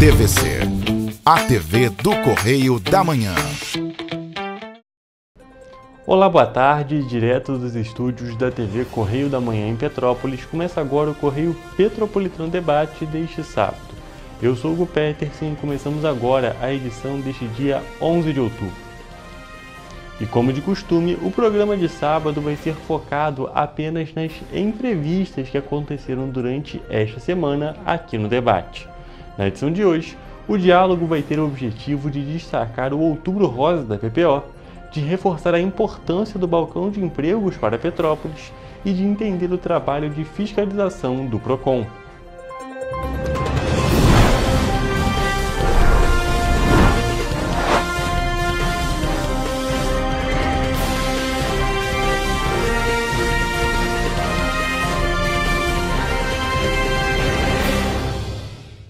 TVC, a TV do Correio da Manhã. Olá, boa tarde. Direto dos estúdios da TV Correio da Manhã em Petrópolis, começa agora o Correio Petropolitano Debate deste sábado. Eu sou Hugo Petersen e começamos agora a edição deste dia 11 de outubro. E como de costume, o programa de sábado vai ser focado apenas nas entrevistas que aconteceram durante esta semana aqui no debate. Na edição de hoje, o diálogo vai ter o objetivo de destacar o Outubro Rosa da PPO, de reforçar a importância do balcão de empregos para Petrópolis e de entender o trabalho de fiscalização do PROCON.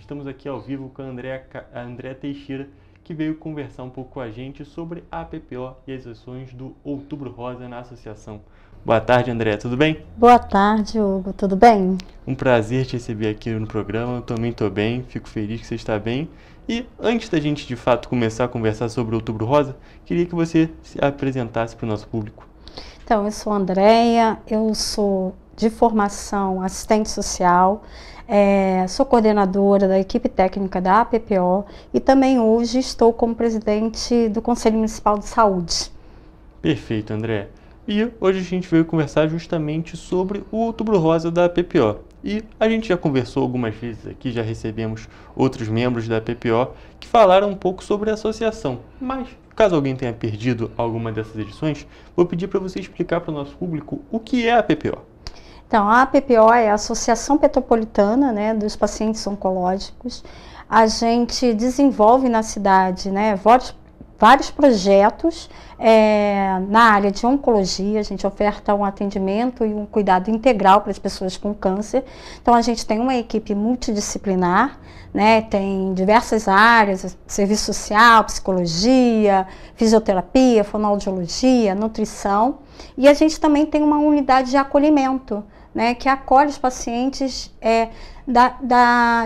Estamos aqui ao vivo com a Andréa Teixeira, que veio conversar um pouco com a gente sobre a PPO e as ações do Outubro Rosa na associação. Boa tarde, Andréa, tudo bem? Boa tarde, Hugo, tudo bem? Um prazer te receber aqui no programa, eu também estou bem, fico feliz que você está bem. E antes da gente, de fato, começar a conversar sobre o Outubro Rosa, queria que você se apresentasse para o nosso público. Então, eu sou a Andréa, eu sou de formação assistente social, sou coordenadora da equipe técnica da APPO e também hoje estou como presidente do Conselho Municipal de Saúde. Perfeito, André. E hoje a gente veio conversar justamente sobre o Outubro Rosa da PPO. E a gente já conversou algumas vezes aqui, já recebemos outros membros da PPO que falaram um pouco sobre a associação. Mas, caso alguém tenha perdido alguma dessas edições, vou pedir para você explicar para o nosso público o que é a PPO. Então, a APPO é a Associação Petropolitana, né, dos Pacientes Oncológicos. A gente desenvolve na cidade, né, vários projetos na área de oncologia. A gente oferta um atendimento e um cuidado integral para as pessoas com câncer. Então, a gente tem uma equipe multidisciplinar, né, tem diversas áreas, serviço social, psicologia, fisioterapia, fonoaudiologia, nutrição. E a gente também tem uma unidade de acolhimento, né, que acolhe os pacientes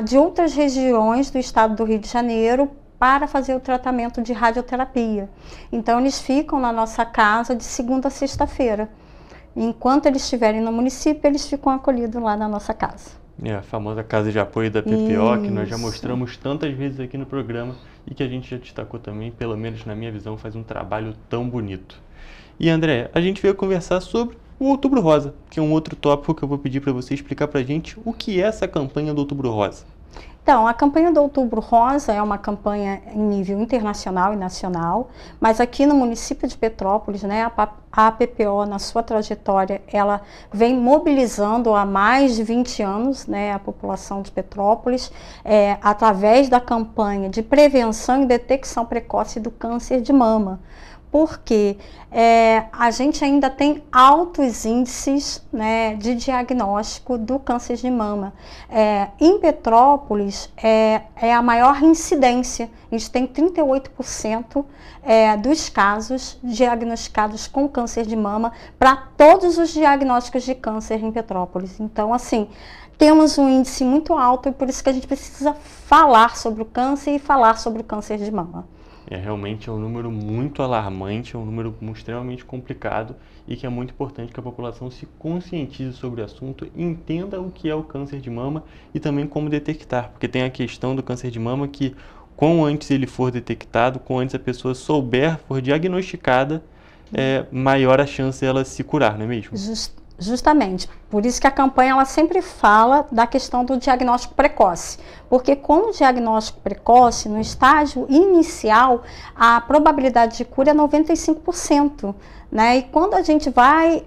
de outras regiões do estado do Rio de Janeiro para fazer o tratamento de radioterapia. Então, eles ficam na nossa casa de segunda a sexta-feira. Enquanto eles estiverem no município, eles ficam acolhidos lá na nossa casa. É a famosa casa de apoio da PPO, que nós já mostramos tantas vezes aqui no programa e que a gente já destacou também, pelo menos na minha visão, faz um trabalho tão bonito. E André, a gente veio conversar sobre o Outubro Rosa, que é um outro tópico que eu vou pedir para você explicar para a gente o que é essa campanha do Outubro Rosa. Então, a campanha do Outubro Rosa é uma campanha em nível internacional e nacional, mas aqui no município de Petrópolis, né, a PPO, na sua trajetória, ela vem mobilizando há mais de 20 anos, né, a população de Petrópolis, através da campanha de prevenção e detecção precoce do câncer de mama. Porque a gente ainda tem altos índices, né, de diagnóstico do câncer de mama. Em Petrópolis é a maior incidência, a gente tem 38% dos casos diagnosticados com câncer de mama para todos os diagnósticos de câncer em Petrópolis. Então, assim, temos um índice muito alto e por isso que a gente precisa falar sobre o câncer e falar sobre o câncer de mama. Realmente é um número muito alarmante, é um número extremamente complicado e que é muito importante que a população se conscientize sobre o assunto, entenda o que é o câncer de mama e também como detectar, porque tem a questão do câncer de mama que quanto antes ele for detectado, quanto antes a pessoa souber, for diagnosticada, maior a chance dela se curar, não é mesmo? Justamente, por isso que a campanha ela sempre fala da questão do diagnóstico precoce, porque com o diagnóstico precoce, no estágio inicial, a probabilidade de cura é 95%, né? E quando a gente vai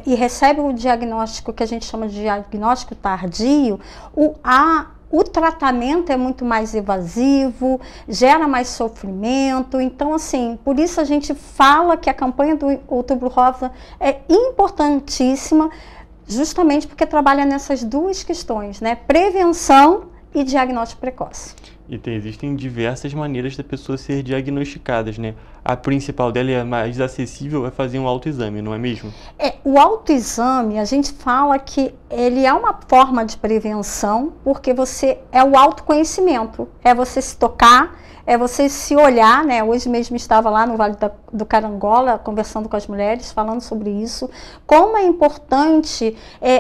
e recebe o diagnóstico que a gente chama de diagnóstico tardio, o tratamento é muito mais evasivo, gera mais sofrimento. Então, assim, por isso a gente fala que a campanha do Outubro Rosa é importantíssima, justamente porque trabalha nessas duas questões, né? Prevenção e diagnóstico precoce. E existem diversas maneiras da pessoa ser diagnosticada, né? A principal dela e a mais acessível é fazer um autoexame, não é mesmo? O autoexame, a gente fala que ele é uma forma de prevenção, porque é o autoconhecimento, é você se tocar, é você se olhar, né? Hoje mesmo estava lá no Vale do Carangola, conversando com as mulheres, falando sobre isso, como é importante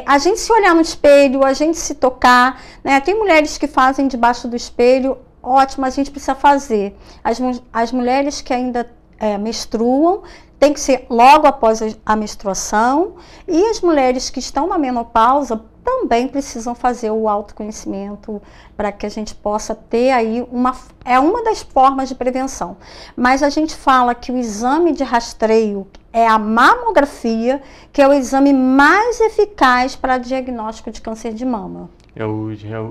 a gente se olhar no espelho, a gente se tocar, né? Tem mulheres que fazem debaixo do espelho, ótimo, a gente precisa fazer. As mulheres que ainda menstruam, tem que ser logo após a menstruação, e as mulheres que estão na menopausa também precisam fazer o autoconhecimento para que a gente possa ter aí uma das formas de prevenção. Mas a gente fala que o exame de rastreio é a mamografia, que é o exame mais eficaz para diagnóstico de câncer de mama.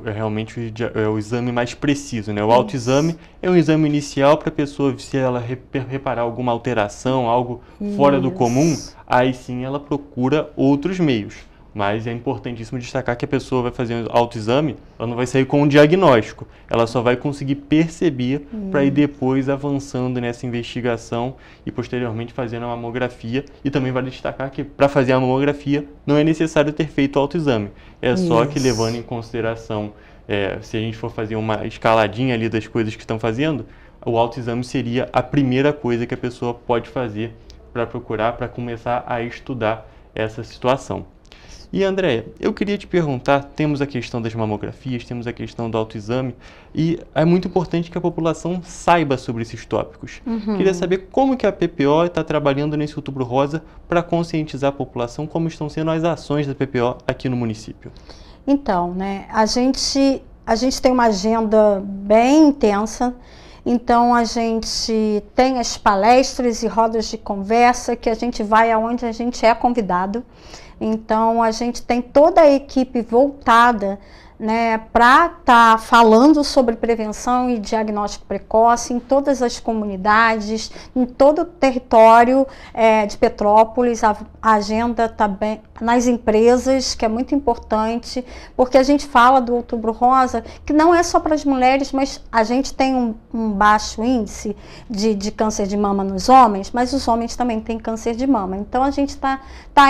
Realmente o exame mais preciso, né? O autoexame é um exame inicial para a pessoa, se ela reparar alguma alteração, algo fora do comum, aí sim ela procura outros meios. Mas é importantíssimo destacar que a pessoa vai fazer um autoexame, ela não vai sair com um diagnóstico, ela só vai conseguir perceber para ir depois avançando nessa investigação e posteriormente fazendo a mamografia. E também vale destacar que para fazer a mamografia não é necessário ter feito o autoexame, é só que levando em consideração, se a gente for fazer uma escaladinha ali das coisas que estão fazendo, o autoexame seria a primeira coisa que a pessoa pode fazer para procurar, para começar a estudar essa situação. E Andréia, eu queria te perguntar, temos a questão das mamografias, temos a questão do autoexame, e é muito importante que a população saiba sobre esses tópicos. Queria saber como que a PPO está trabalhando nesse Outubro Rosa para conscientizar a população, como estão sendo as ações da PPO aqui no município. Então, né, a gente tem uma agenda bem intensa. Então, a gente tem as palestras e rodas de conversa, que a gente vai aonde a gente é convidado. Então, a gente tem toda a equipe voltada, né, para estar falando sobre prevenção e diagnóstico precoce em todas as comunidades, em todo o território de Petrópolis. A agenda está bem nas empresas, que é muito importante, porque a gente fala do Outubro Rosa, que não é só para as mulheres, mas a gente tem um baixo índice de câncer de mama nos homens, mas os homens também têm câncer de mama. Então, a gente está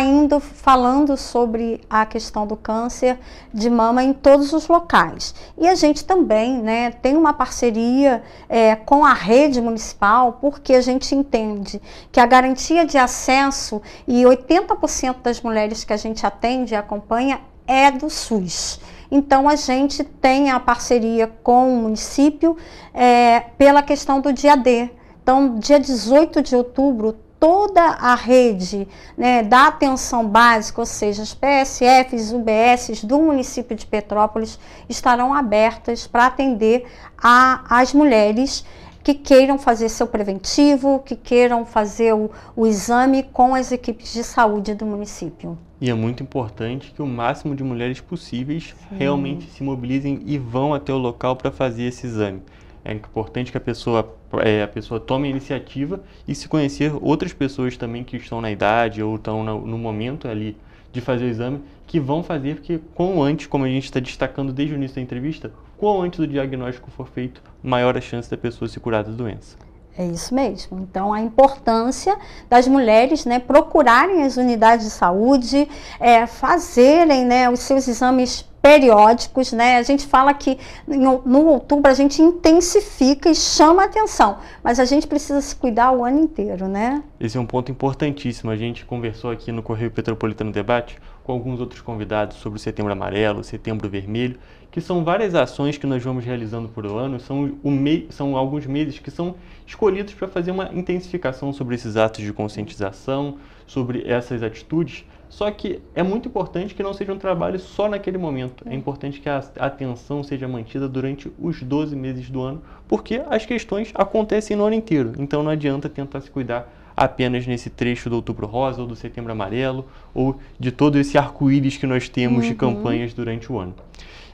indo falando sobre a questão do câncer de mama em todos os locais. E a gente também, né, tem uma parceria com a rede municipal, porque a gente entende que a garantia de acesso e 80% das mulheres que a gente atende e acompanha é do SUS. Então, a gente tem a parceria com o município pela questão do dia D. Então, dia 18 de outubro, toda a rede, né, da atenção básica, ou seja, as PSFs, UBSs do município de Petrópolis, estarão abertas para atender as mulheres que queiram fazer seu preventivo, que queiram fazer o exame com as equipes de saúde do município. E é muito importante que o máximo de mulheres possíveis realmente se mobilizem e vão até o local para fazer esse exame. É importante que a pessoa tome a iniciativa e se conhecer outras pessoas também que estão na idade ou estão no momento ali de fazer o exame, que vão fazer, porque quanto antes, como a gente está destacando desde o início da entrevista, quanto antes o diagnóstico for feito, maior a chance da pessoa se curar da doença. É isso mesmo. Então, a importância das mulheres, né, procurarem as unidades de saúde, fazerem, né, os seus exames periódicos, né? A gente fala que no outubro a gente intensifica e chama a atenção, mas a gente precisa se cuidar o ano inteiro, né? Esse é um ponto importantíssimo. A gente conversou aqui no Correio Petropolitano Debate com alguns outros convidados sobre o Setembro Amarelo, o Setembro Vermelho, que são várias ações que nós vamos realizando por ano, são alguns meses que são escolhidos para fazer uma intensificação sobre esses atos de conscientização, sobre essas atitudes. Só que é muito importante que não seja um trabalho só naquele momento. É importante que a atenção seja mantida durante os 12 meses do ano, porque as questões acontecem no ano inteiro. Então não adianta tentar se cuidar apenas nesse trecho do Outubro Rosa, ou do Setembro Amarelo, ou de todo esse arco-íris que nós temos de campanhas durante o ano.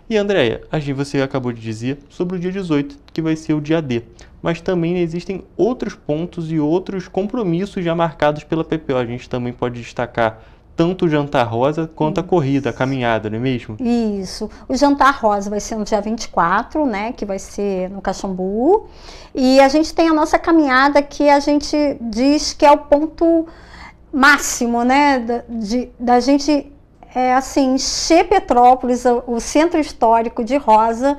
E Andréia, você acabou de dizer sobre o dia 18, que vai ser o dia D. Mas também existem outros pontos e outros compromissos já marcados pela PPO. A gente também pode destacar tanto o jantar rosa quanto a corrida, a caminhada, não é mesmo? Isso. O jantar rosa vai ser no dia 24, né, que vai ser no Caxambu. E a gente tem a nossa caminhada que a gente diz que é o ponto máximo, né, da gente assim, encher Petrópolis, o centro histórico de rosa,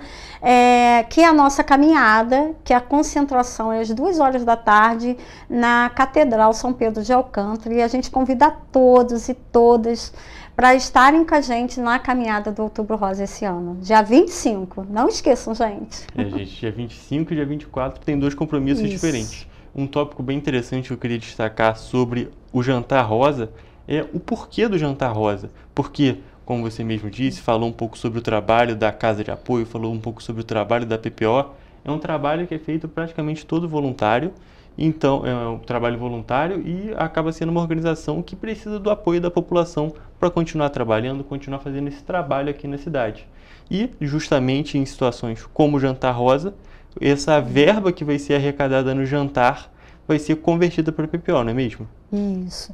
que é a nossa caminhada, que a concentração é às 2 horas da tarde na Catedral São Pedro de Alcântara, e a gente convida todos e todas para estarem com a gente na caminhada do Outubro Rosa esse ano, dia 25, não esqueçam, gente. Gente, dia 25 e dia 24 tem 2 compromissos diferentes. Um tópico bem interessante que eu queria destacar sobre o jantar rosa é o porquê do jantar rosa. Porque, como você mesmo disse, falou um pouco sobre o trabalho da Casa de Apoio, falou um pouco sobre o trabalho da PPO. É um trabalho que é feito praticamente todo voluntário, então é um trabalho voluntário e acaba sendo uma organização que precisa do apoio da população para continuar trabalhando, continuar fazendo esse trabalho aqui na cidade. E, justamente em situações como o jantar rosa, essa verba que vai ser arrecadada no jantar vai ser convertida para a PPO, não é mesmo? Isso.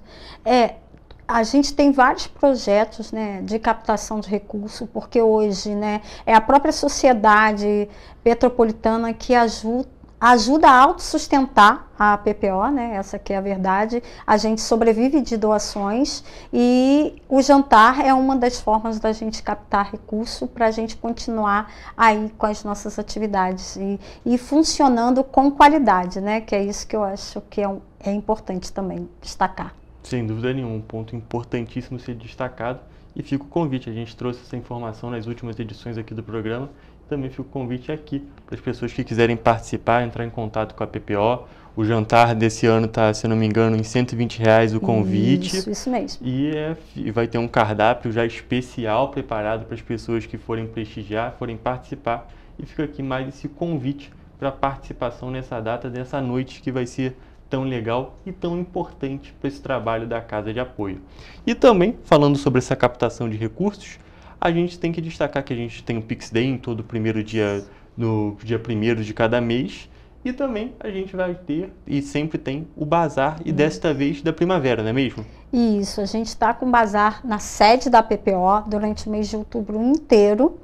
A gente tem vários projetos, né, de captação de recursos, porque hoje, né, é a própria sociedade petropolitana que ajuda a autossustentar a PPO, né, essa que é a verdade. A gente sobrevive de doações e o jantar é uma das formas da gente captar recurso para a gente continuar aí com as nossas atividades e funcionando com qualidade, né, que é isso que eu acho que é importante também destacar. Sem dúvida nenhuma, um ponto importantíssimo ser destacado, e fica o convite, a gente trouxe essa informação nas últimas edições aqui do programa, também fica o convite aqui para as pessoas que quiserem participar, entrar em contato com a PPO. O jantar desse ano está, se não me engano, em R$120 o convite. Isso mesmo. E vai ter um cardápio já especial preparado para as pessoas que forem prestigiar, forem participar, e fica aqui mais esse convite para a participação nessa data, dessa noite que vai ser tão legal e tão importante para esse trabalho da Casa de Apoio. E também, falando sobre essa captação de recursos, a gente tem que destacar que a gente tem o Pix Day em todo o primeiro dia, no dia 1º de cada mês, e também a gente vai ter, e sempre tem, o bazar, e desta vez da primavera, não é mesmo? Isso, a gente está com o bazar na sede da PPO durante o mês de outubro inteiro,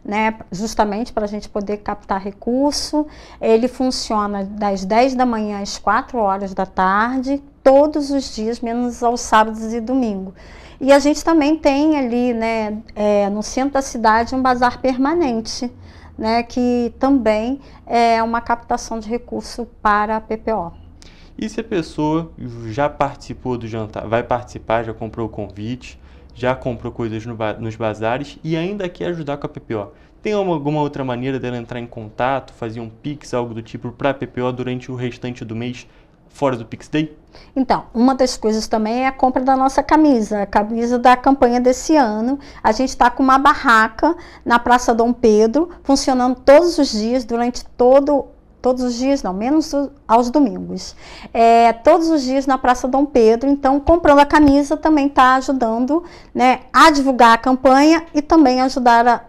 né, justamente para a gente poder captar recurso. Ele funciona das 10 da manhã às 4 horas da tarde, todos os dias, menos aos sábados e domingo. E a gente também tem ali, né, no centro da cidade, um bazar permanente, né, que também é uma captação de recurso para a PPO. E se a pessoa já participou do jantar, vai participar, já comprou o convite, já comprou coisas nos bazares e ainda quer ajudar com a PPO, tem alguma outra maneira dela entrar em contato, fazer um Pix, algo do tipo, para a PPO durante o restante do mês, fora do Pix Day? Então, uma das coisas também é a compra da nossa camisa, a camisa da campanha desse ano. A gente está com uma barraca na Praça Dom Pedro, funcionando todos os dias, durante todos os dias não, menos aos domingos. Todos os dias na Praça Dom Pedro, então comprando a camisa também está ajudando, né, a divulgar a campanha e também ajudar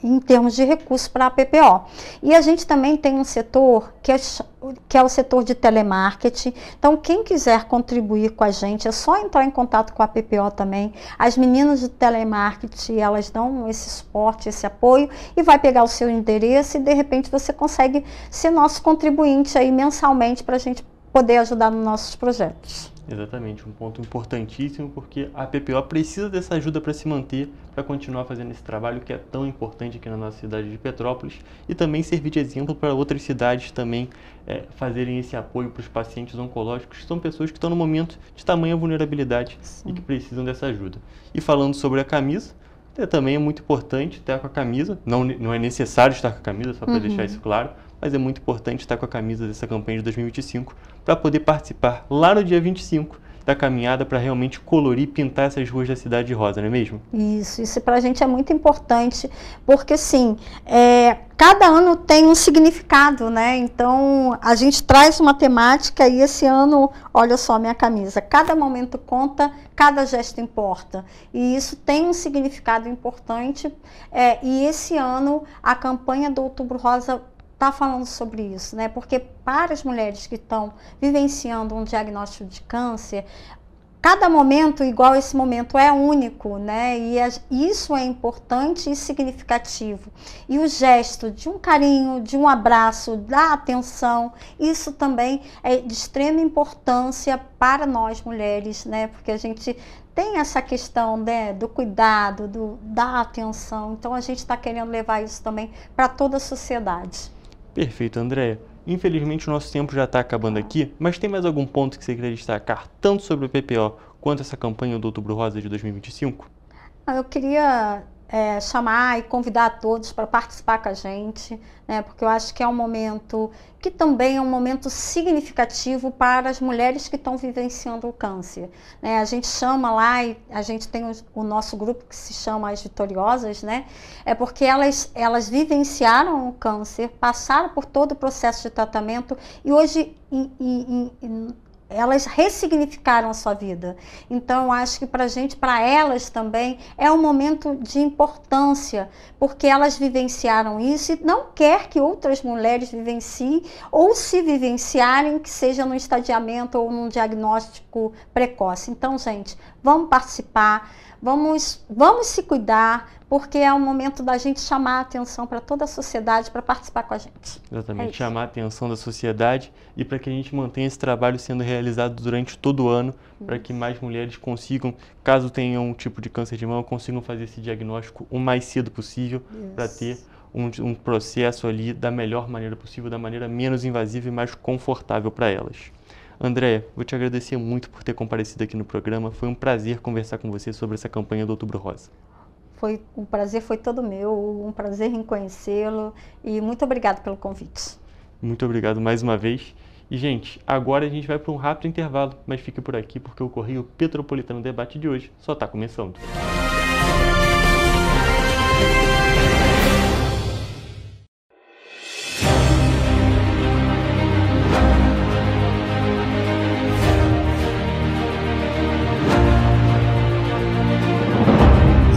em termos de recursos para a PPO. E a gente também tem um setor que é o setor de telemarketing. Então, quem quiser contribuir com a gente, é só entrar em contato com a PPO também. As meninas de telemarketing, elas dão esse suporte, esse apoio, e vai pegar o seu endereço e, de repente, você consegue ser nosso contribuinte aí mensalmente para a gente poder ajudar nos nossos projetos. Exatamente, um ponto importantíssimo, porque a PPO precisa dessa ajuda para se manter, para continuar fazendo esse trabalho que é tão importante aqui na nossa cidade de Petrópolis, e também servir de exemplo para outras cidades também fazerem esse apoio para os pacientes oncológicos, que são pessoas que estão no momento de tamanha vulnerabilidade. Sim. E que precisam dessa ajuda. E falando sobre a camisa, também é muito importante estar com a camisa, não é necessário estar com a camisa, só para deixar isso claro, mas é muito importante estar com a camisa dessa campanha de 2025 para poder participar lá no dia 25 da caminhada para realmente colorir e pintar essas ruas da cidade de rosa, não é mesmo? Isso para a gente é muito importante, porque sim, cada ano tem um significado, né? Então a gente traz uma temática e esse ano, olha só minha camisa, cada momento conta, cada gesto importa, e isso tem um significado importante, e esse ano a campanha do Outubro Rosa está falando sobre isso, né? Porque para as mulheres que estão vivenciando um diagnóstico de câncer, cada momento igual esse momento é único, né? E isso é importante e significativo. E o gesto de um carinho, de um abraço, da atenção, isso também é de extrema importância para nós mulheres, né? Porque a gente tem essa questão, né, do cuidado, da atenção. Então a gente está querendo levar isso também para toda a sociedade. Perfeito, Andréia. Infelizmente o nosso tempo já está acabando aqui, mas tem mais algum ponto que você queria destacar, tanto sobre o PPO quanto essa campanha do Outubro Rosa de 2025? Eu queria chamar e convidar todos para participar com a gente, né, porque eu acho que é um momento que também é um momento significativo para as mulheres que estão vivenciando o câncer, né? A gente chama lá, e a gente tem o nosso grupo que se chama As Vitoriosas, né? É porque elas vivenciaram o câncer, passaram por todo o processo de tratamento e hoje elas ressignificaram a sua vida. Então, eu acho que para elas também, é um momento de importância, porque elas vivenciaram isso e não quer que outras mulheres vivenciem, ou se vivenciarem, que seja no estadiamento ou num diagnóstico precoce. Então, gente, vamos participar, vamos se cuidar, porque é o momento da gente chamar a atenção para toda a sociedade para participar com a gente. Exatamente, chamar a atenção da sociedade e para que a gente mantenha esse trabalho sendo realizado durante todo o ano, para que mais mulheres consigam, caso tenham um tipo de câncer de mama, consigam fazer esse diagnóstico o mais cedo possível, para ter um processo ali da melhor maneira possível, da maneira menos invasiva e mais confortável para elas. Andréia, vou te agradecer muito por ter comparecido aqui no programa. Foi um prazer conversar com você sobre essa campanha do Outubro Rosa. O prazer foi todo meu, um prazer em conhecê-lo e muito obrigado pelo convite. Muito obrigado mais uma vez. E, gente, agora a gente vai para um rápido intervalo, mas fique por aqui porque o Correio Petropolitano Debate de hoje só está começando.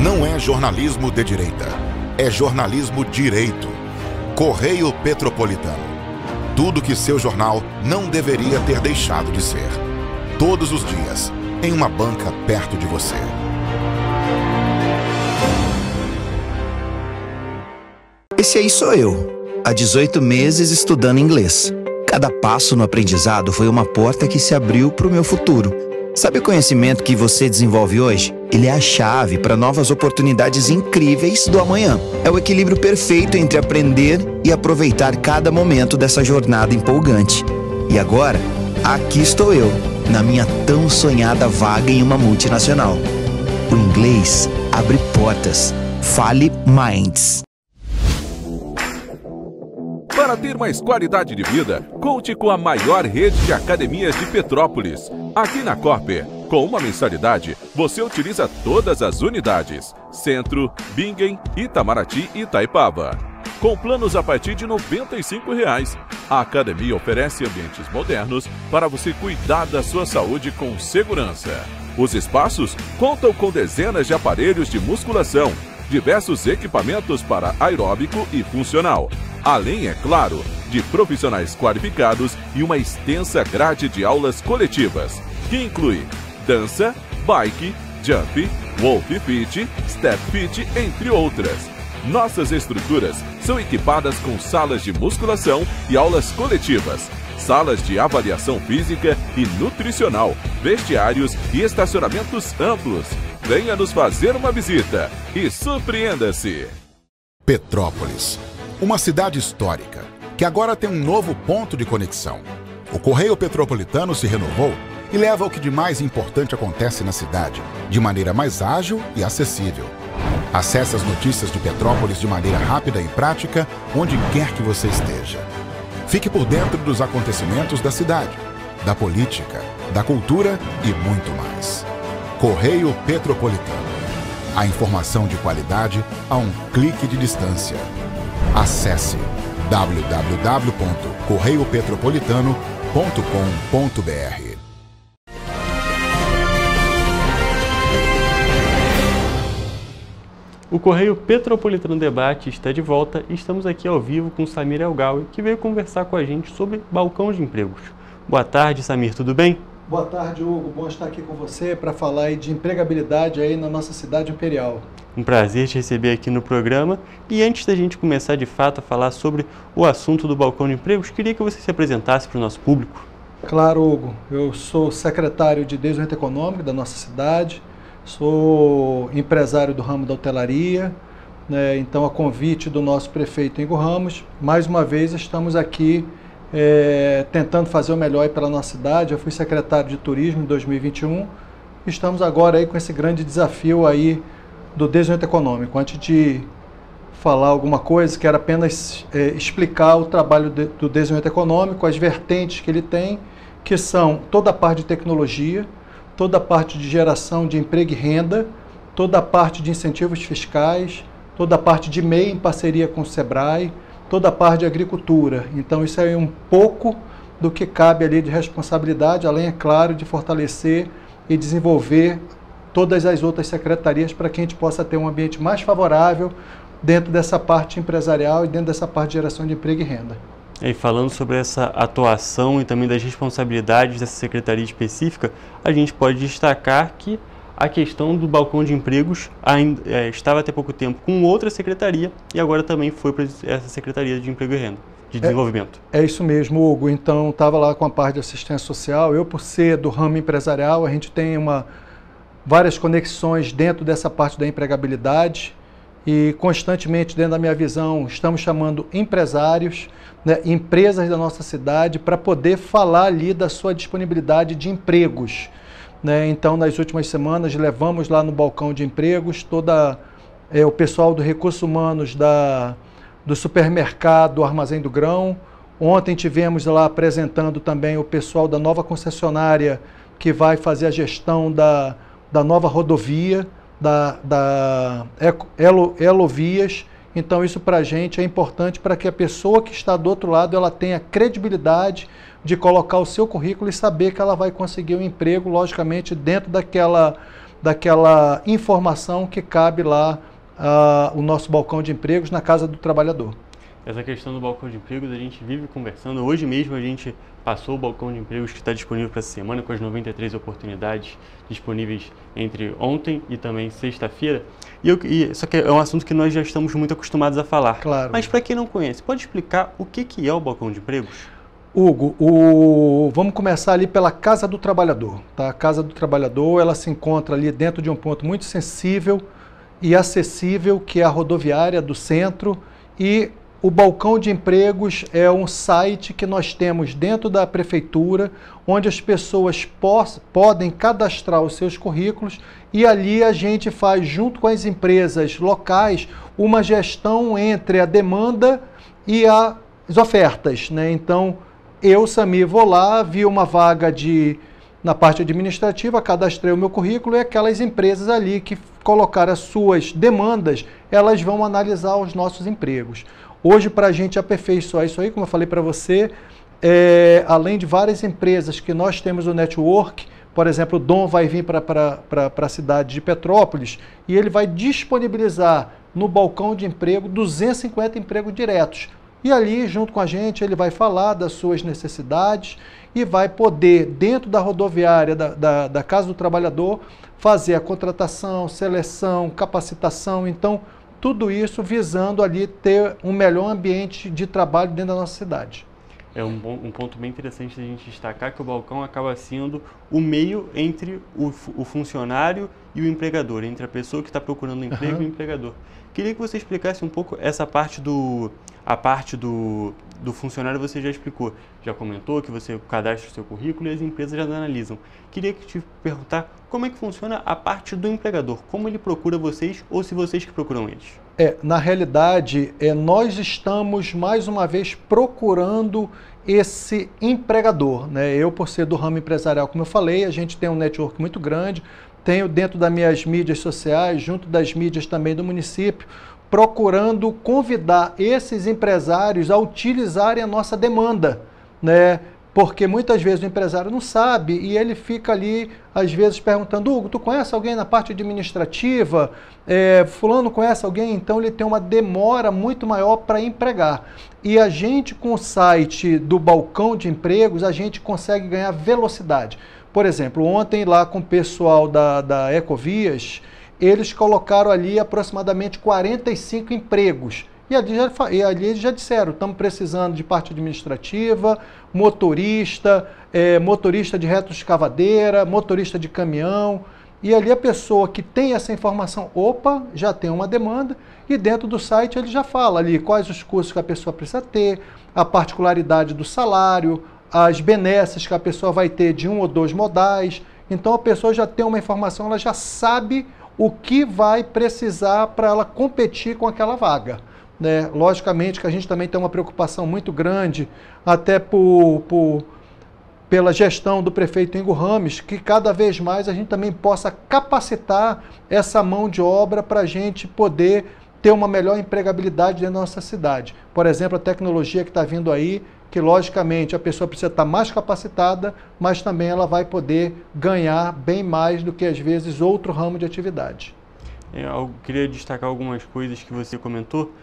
Não é jornalismo de direita, é jornalismo direito. Correio Petropolitano. Tudo que seu jornal não deveria ter deixado de ser. Todos os dias, em uma banca perto de você. Esse aí sou eu, há 18 meses estudando inglês. Cada passo no aprendizado foi uma porta que se abriu para o meu futuro. Sabe o conhecimento que você desenvolve hoje? Ele é a chave para novas oportunidades incríveis do amanhã. É o equilíbrio perfeito entre aprender e aproveitar cada momento dessa jornada empolgante. E agora, aqui estou eu, na minha tão sonhada vaga em uma multinacional. O inglês abre portas. Fale Minds. Para ter mais qualidade de vida, conte com a maior rede de academias de Petrópolis. Aqui na Corper, com uma mensalidade, você utiliza todas as unidades: Centro, Bingen, Itamaraty e Itaipava. Com planos a partir de R$ 95,00. A academia oferece ambientes modernos para você cuidar da sua saúde com segurança. Os espaços contam com dezenas de aparelhos de musculação, diversos equipamentos para aeróbico e funcional, além, é claro, de profissionais qualificados e uma extensa grade de aulas coletivas, que inclui dança, bike, jump, wolf fit, step fit, entre outras. Nossas estruturas são equipadas com salas de musculação e aulas coletivas, salas de avaliação física e nutricional, vestiários e estacionamentos amplos. Venha nos fazer uma visita e surpreenda-se! Petrópolis, uma cidade histórica, que agora tem um novo ponto de conexão. O Correio Petropolitano se renovou e leva o que de mais importante acontece na cidade, de maneira mais ágil e acessível. Acesse as notícias de Petrópolis de maneira rápida e prática, onde quer que você esteja. Fique por dentro dos acontecimentos da cidade, da política, da cultura e muito mais. Correio Petropolitano. A informação de qualidade a um clique de distância. Acesse www.correiopetropolitano.com.br. O Correio Petropolitano Debate está de volta e estamos aqui ao vivo com Samir Elgaui, que veio conversar com a gente sobre balcão de empregos. Boa tarde, Samir, tudo bem? Boa tarde, Hugo. Bom estar aqui com você para falar aí de empregabilidade aí na nossa cidade imperial. Um prazer te receber aqui no programa. E antes da gente começar de fato a falar sobre o assunto do balcão de empregos, queria que você se apresentasse para o nosso público. Claro, Hugo. Eu sou secretário de Desenvolvimento Econômico da nossa cidade, sou empresário do ramo da hotelaria, né? Então, a convite do nosso prefeito Igor Ramos, mais uma vez estamos aqui tentando fazer o melhor aí pela nossa cidade. Eu fui secretário de Turismo em 2021, estamos agora aí com esse grande desafio aí do desenvolvimento econômico. Antes de falar alguma coisa, quero apenas explicar o trabalho do desenvolvimento econômico, as vertentes que ele tem, que são toda a parte de tecnologia, toda a parte de geração de emprego e renda, toda a parte de incentivos fiscais, toda a parte de MEI em parceria com o SEBRAE, toda a parte de agricultura. Então isso é um pouco do que cabe ali de responsabilidade, além, é claro, de fortalecer e desenvolver todas as outras secretarias para que a gente possa ter um ambiente mais favorável dentro dessa parte empresarial e dentro dessa parte de geração de emprego e renda. E falando sobre essa atuação e também das responsabilidades dessa secretaria específica, a gente pode destacar que a questão do balcão de empregos estava até pouco tempo com outra secretaria e agora também foi para essa Secretaria de Emprego e Renda, de Desenvolvimento. É isso mesmo, Hugo. Então, estava lá com a parte de assistência social. Eu, por ser do ramo empresarial, a gente tem várias conexões dentro dessa parte da empregabilidade e constantemente, dentro da minha visão, estamos chamando empresários, né, empresas da nossa cidade para poder falar ali da sua disponibilidade de empregos. Né? Então, nas últimas semanas, levamos lá no balcão de empregos o pessoal do Recursos Humanos do supermercado Armazém do Grão. Ontem tivemos lá apresentando também o pessoal da nova concessionária que vai fazer a gestão da nova rodovia, da Elovias. Então, isso para a gente é importante para que a pessoa que está do outro lado ela tenha credibilidade de colocar o seu currículo e saber que ela vai conseguir um emprego, logicamente, dentro daquela informação que cabe lá o nosso balcão de empregos na Casa do Trabalhador. Essa questão do balcão de empregos a gente vive conversando. Hoje mesmo a gente passou o balcão de empregos que está disponível para essa semana, com as 93 oportunidades disponíveis entre ontem e também sexta-feira. Só que é um assunto que nós já estamos muito acostumados a falar. Claro. Mas para quem não conhece, pode explicar o que é o balcão de empregos? Hugo, vamos começar ali pela Casa do Trabalhador. Tá? A Casa do Trabalhador ela se encontra ali dentro de um ponto muito sensível e acessível, que é a rodoviária do centro, e o balcão de empregos é um site que nós temos dentro da prefeitura, onde as pessoas podem cadastrar os seus currículos e ali a gente faz, junto com as empresas locais, uma gestão entre a demanda e as ofertas. Né? Então, eu, Samir, vou lá, vi uma vaga na parte administrativa, cadastrei o meu currículo e aquelas empresas ali que colocaram as suas demandas, elas vão analisar os nossos empregos. Hoje, para a gente aperfeiçoar isso aí, como eu falei para você, além de várias empresas que nós temos no network, por exemplo, o Dom vai vir para a cidade de Petrópolis e ele vai disponibilizar no balcão de emprego 250 empregos diretos. E ali, junto com a gente, ele vai falar das suas necessidades e vai poder, dentro da rodoviária da Casa do Trabalhador, fazer a contratação, seleção, capacitação. Então, tudo isso visando ali ter um melhor ambiente de trabalho dentro da nossa cidade. É um ponto bem interessante da gente destacar que o balcão acaba sendo o meio entre o funcionário e o empregador, entre a pessoa que está procurando emprego e o empregador. Queria que você explicasse um pouco essa parte do funcionário. Você já explicou, já comentou que você cadastra o seu currículo e as empresas já analisam. Queria te perguntar como é que funciona a parte do empregador, como ele procura vocês ou se vocês que procuram eles. Na realidade, nós estamos mais uma vez procurando esse empregador. Né? Eu, por ser do ramo empresarial, como eu falei, a gente tem um network muito grande, tenho dentro das minhas mídias sociais, junto das mídias também do município, procurando convidar esses empresários a utilizarem a nossa demanda, né? Porque muitas vezes o empresário não sabe e ele fica ali, às vezes, perguntando: Hugo, tu conhece alguém na parte administrativa? Fulano conhece alguém? Então ele tem uma demora muito maior para empregar. E a gente, com o site do balcão de empregos, a gente consegue ganhar velocidade. Por exemplo, ontem lá com o pessoal da Ecovias, eles colocaram ali aproximadamente 45 empregos. E ali eles já disseram, estamos precisando de parte administrativa, motorista, motorista de retroescavadeira, motorista de caminhão. E ali a pessoa que tem essa informação, opa, já tem uma demanda, e dentro do site ele já fala ali quais os cursos que a pessoa precisa ter, a particularidade do salário, as benesses que a pessoa vai ter de 1 ou 2 modais. Então a pessoa já tem uma informação, ela já sabe o que vai precisar para ela competir com aquela vaga. Né? Logicamente que a gente também tem uma preocupação muito grande, até pela gestão do prefeito Ingo Rames, que cada vez mais a gente também possa capacitar essa mão de obra para a gente poder ter uma melhor empregabilidade dentro da nossa cidade. Por exemplo, a tecnologia que está vindo aí, que logicamente a pessoa precisa estar mais capacitada, mas também ela vai poder ganhar bem mais do que às vezes outro ramo de atividade. Eu queria destacar algumas coisas que você comentou.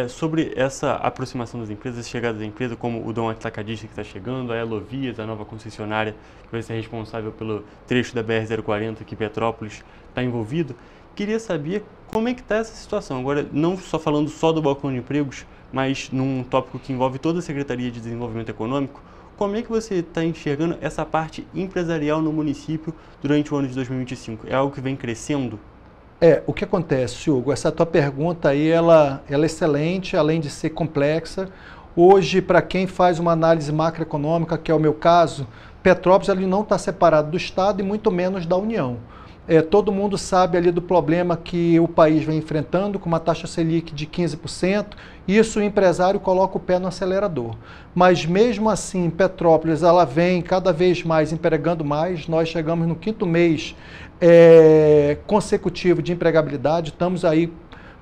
Sobre essa aproximação das empresas, chegada da empresa, como o Dom Atacadista que está chegando, a Elovias, a nova concessionária que vai ser responsável pelo trecho da BR-040 que Petrópolis está envolvido. Queria saber como é que está essa situação. Agora, não só falando só do balcão de empregos, mas num tópico que envolve toda a Secretaria de Desenvolvimento Econômico, como é que você está enxergando essa parte empresarial no município durante o ano de 2025? É algo que vem crescendo? O que acontece, Hugo? Essa tua pergunta aí, ela é excelente, além de ser complexa. Hoje, para quem faz uma análise macroeconômica, que é o meu caso, Petrópolis ele não está separado do Estado e muito menos da União. Todo mundo sabe ali do problema que o país vem enfrentando, com uma taxa Selic de 15%, isso o empresário coloca o pé no acelerador. Mas mesmo assim, Petrópolis ela vem cada vez mais empregando mais, nós chegamos no 5º mês consecutivo de empregabilidade, estamos aí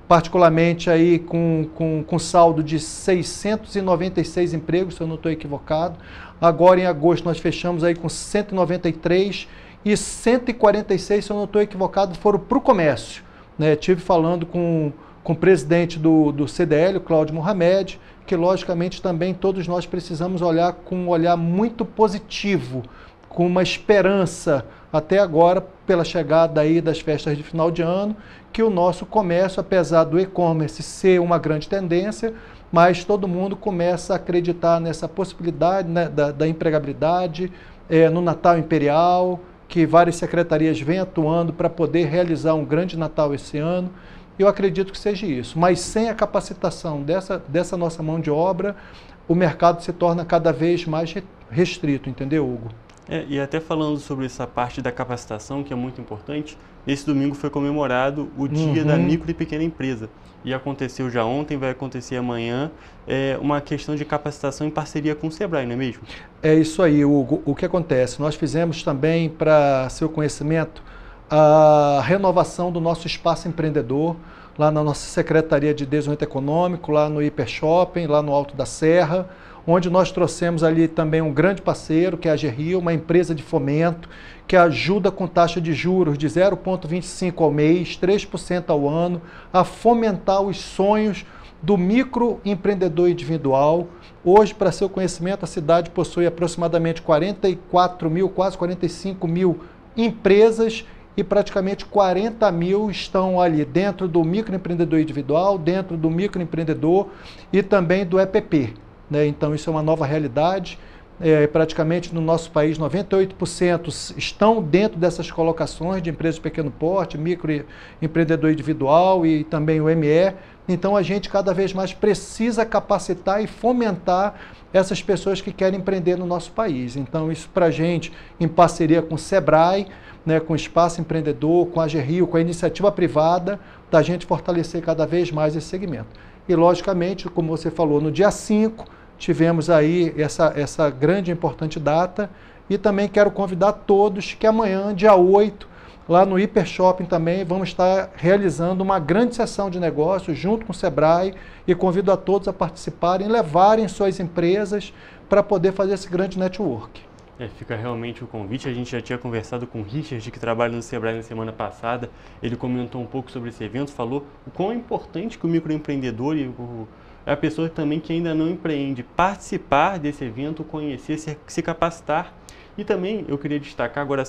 particularmente aí com saldo de 696 empregos, se eu não estou equivocado. Agora em agosto nós fechamos aí com 193 e 146, se eu não estou equivocado, foram para o comércio. Né? Estive falando com o presidente do CDL, o Cláudio Mohamed, que logicamente também todos nós precisamos olhar com um olhar muito positivo, com uma esperança até agora pela chegada aí das festas de final de ano, que o nosso comércio, apesar do e-commerce ser uma grande tendência, mas todo mundo começa a acreditar nessa possibilidade, né, da empregabilidade, no Natal Imperial, que várias secretarias vêm atuando para poder realizar um grande Natal esse ano. Eu acredito que seja isso, mas sem a capacitação dessa nossa mão de obra, o mercado se torna cada vez mais restrito, entendeu, Hugo? E até falando sobre essa parte da capacitação, que é muito importante, esse domingo foi comemorado o Dia da Micro e Pequena Empresa. E aconteceu já ontem, vai acontecer amanhã, uma questão de capacitação em parceria com o Sebrae, não é mesmo? É isso aí, Hugo. O que acontece? Nós fizemos também, para seu conhecimento, a renovação do nosso espaço empreendedor, lá na nossa Secretaria de Desenvolvimento Econômico, lá no Hiper Shopping, lá no Alto da Serra, onde nós trouxemos ali também um grande parceiro, que é a Gerrio, uma empresa de fomento, que ajuda com taxa de juros de 0,25% ao mês, 3% ao ano, a fomentar os sonhos do microempreendedor individual. Hoje, para seu conhecimento, a cidade possui aproximadamente 44 mil, quase 45 mil empresas e praticamente 40 mil estão ali dentro do microempreendedor individual, dentro do microempreendedor e também do EPP. Né? Então, isso é uma nova realidade. Praticamente no nosso país, 98% estão dentro dessas colocações de empresas de pequeno porte, microempreendedor individual e também o ME. Então, a gente cada vez mais precisa capacitar e fomentar essas pessoas que querem empreender no nosso país. Então, isso para a gente, em parceria com o Sebrae, né, com o Espaço Empreendedor, com a Gerrio, com a iniciativa privada, da gente fortalecer cada vez mais esse segmento. E, logicamente, como você falou, no dia 5, tivemos aí essa grande e importante data e também quero convidar todos que amanhã, dia 8, lá no Hiper Shopping também, vamos estar realizando uma grande sessão de negócios junto com o Sebrae e convido a todos a participarem, levarem suas empresas para poder fazer esse grande network. Fica realmente o convite. A gente já tinha conversado com o Richard, que trabalha no Sebrae na semana passada. Ele comentou um pouco sobre esse evento, falou o quão é importante que o microempreendedor e a pessoa também que ainda não empreende participar desse evento, conhecer, se capacitar E também eu queria destacar, agora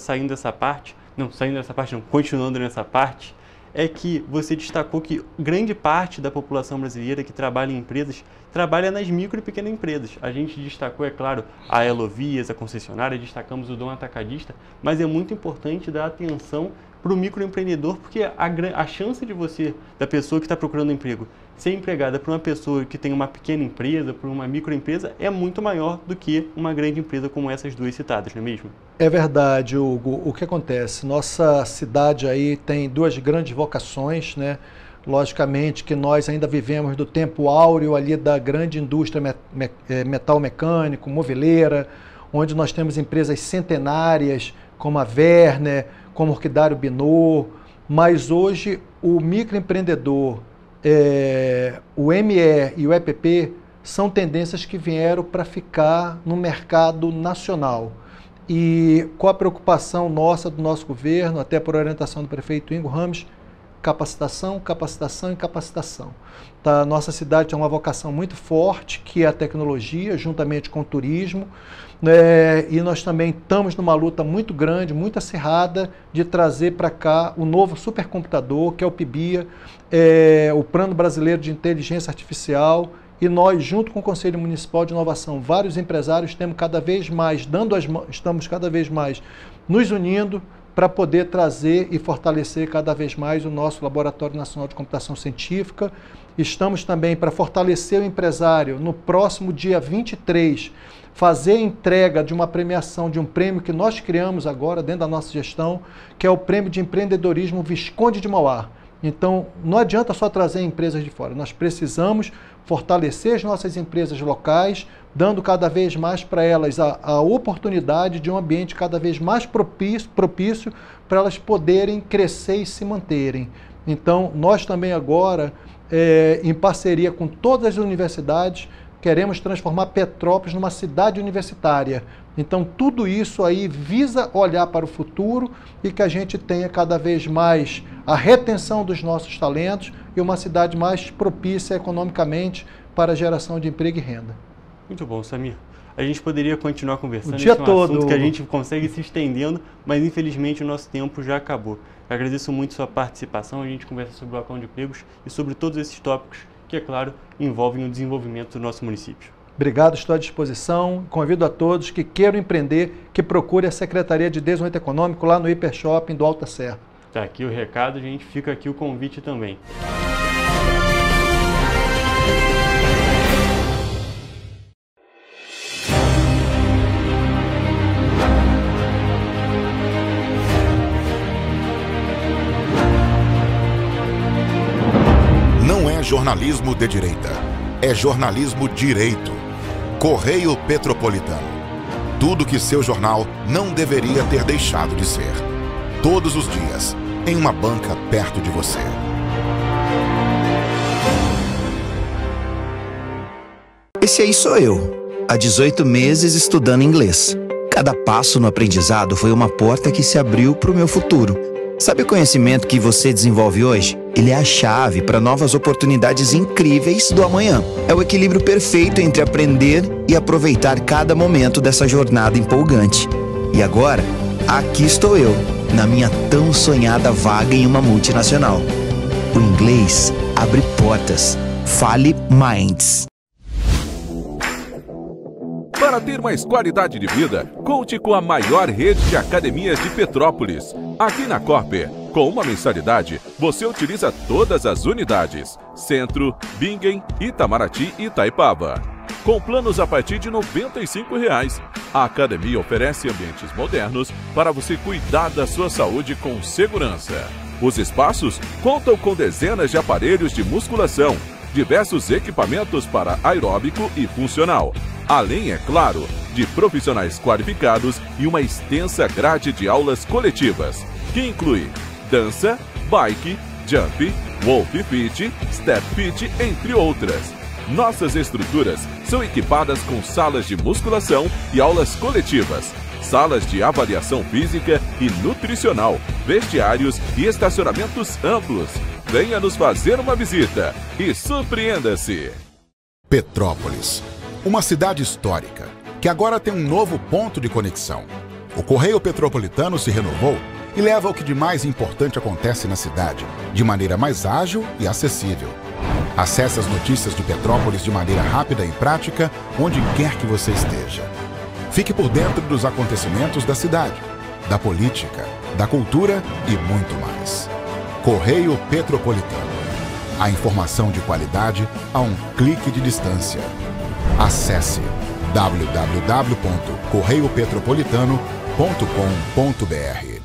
continuando nessa parte, é que você destacou que grande parte da população brasileira que trabalha em empresas trabalha nas micro e pequenas empresas. A gente destacou, é claro, a Elovias, a concessionária, destacamos o Dom Atacadista, mas é muito importante dar atenção para o microempreendedor, porque a chance de da pessoa que está procurando emprego, ser empregada por uma pessoa que tem uma pequena empresa, por uma microempresa, é muito maior do que uma grande empresa como essas duas citadas, não é mesmo? É verdade, Hugo. O que acontece? Nossa cidade aí tem duas grandes vocações, né? Logicamente que nós ainda vivemos do tempo áureo ali da grande indústria metal mecânico, moveleira, onde nós temos empresas centenárias como a Werner, como Orquidário Binot, mas hoje o microempreendedor, o ME e o EPP são tendências que vieram para ficar no mercado nacional. E com a preocupação nossa, do nosso governo, até por orientação do prefeito Ingo Ramos, capacitação, capacitação e capacitação. Tá? Nossa cidade tem uma vocação muito forte, que é a tecnologia, juntamente com o turismo, né? E nós também estamos numa luta muito grande, muito acirrada, de trazer para cá o novo supercomputador, que é o PIBIA, o Plano Brasileiro de Inteligência Artificial, e nós, junto com o Conselho Municipal de Inovação, vários empresários, estamos cada vez mais nos unindo para poder trazer e fortalecer cada vez mais o nosso Laboratório Nacional de Computação Científica. Estamos também para fortalecer o empresário no próximo dia 23, fazer a entrega de uma premiação, de um prêmio que nós criamos agora dentro da nossa gestão, que é o Prêmio de Empreendedorismo Visconde de Mauá. Então, não adianta só trazer empresas de fora, nós precisamos fortalecer as nossas empresas locais, dando cada vez mais para elas a oportunidade de um ambiente cada vez mais propício para elas poderem crescer e se manterem. Então, nós também agora, em parceria com todas as universidades, queremos transformar Petrópolis numa cidade universitária. Então, tudo isso aí visa olhar para o futuro e que a gente tenha cada vez mais a retenção dos nossos talentos e uma cidade mais propícia economicamente para a geração de emprego e renda. Muito bom, Samir. A gente poderia continuar conversando. O dia todo. Assunto que a gente consegue se estendendo, mas infelizmente o nosso tempo já acabou. Eu agradeço muito sua participação. A gente conversa sobre o balcão de empregos e sobre todos esses tópicos que, é claro, envolvem o desenvolvimento do nosso município. Obrigado, estou à disposição. Convido a todos que queiram empreender, que procure a Secretaria de Desenvolvimento Econômico lá no Hipershopping do Alta Serra. Tá aqui o recado, gente. Fica aqui o convite também. Não é jornalismo de direita, é jornalismo direito. Correio Petropolitano. Tudo que seu jornal não deveria ter deixado de ser. Todos os dias, em uma banca perto de você. Esse aí sou eu, há 18 meses estudando inglês. Cada passo no aprendizado foi uma porta que se abriu para o meu futuro. Sabe o conhecimento que você desenvolve hoje? Ele é a chave para novas oportunidades incríveis do amanhã. É o equilíbrio perfeito entre aprender e aproveitar cada momento dessa jornada empolgante. E agora, aqui estou eu, na minha tão sonhada vaga em uma multinacional. O inglês abre portas. Fale Minds. Para ter mais qualidade de vida, conte com a maior rede de academias de Petrópolis. Aqui na Corper, com uma mensalidade, você utiliza todas as unidades: Centro, Bingen, Itamaraty e Itaipava. Com planos a partir de R$ 95,00. A academia oferece ambientes modernos para você cuidar da sua saúde com segurança. Os espaços contam com dezenas de aparelhos de musculação, diversos equipamentos para aeróbico e funcional, além, é claro, de profissionais qualificados e uma extensa grade de aulas coletivas, que inclui dança, bike, jump, wolf fit, step fit, entre outras. Nossas estruturas são equipadas com salas de musculação e aulas coletivas, salas de avaliação física e nutricional, vestiários e estacionamentos amplos. Venha nos fazer uma visita e surpreenda-se! Petrópolis, uma cidade histórica que agora tem um novo ponto de conexão. O Correio Petropolitano se renovou e leva o que de mais importante acontece na cidade, de maneira mais ágil e acessível. Acesse as notícias de Petrópolis de maneira rápida e prática, onde quer que você esteja. Fique por dentro dos acontecimentos da cidade, da política, da cultura e muito mais. Correio Petropolitano. A informação de qualidade a um clique de distância. Acesse www.correiopetropolitano.com.br.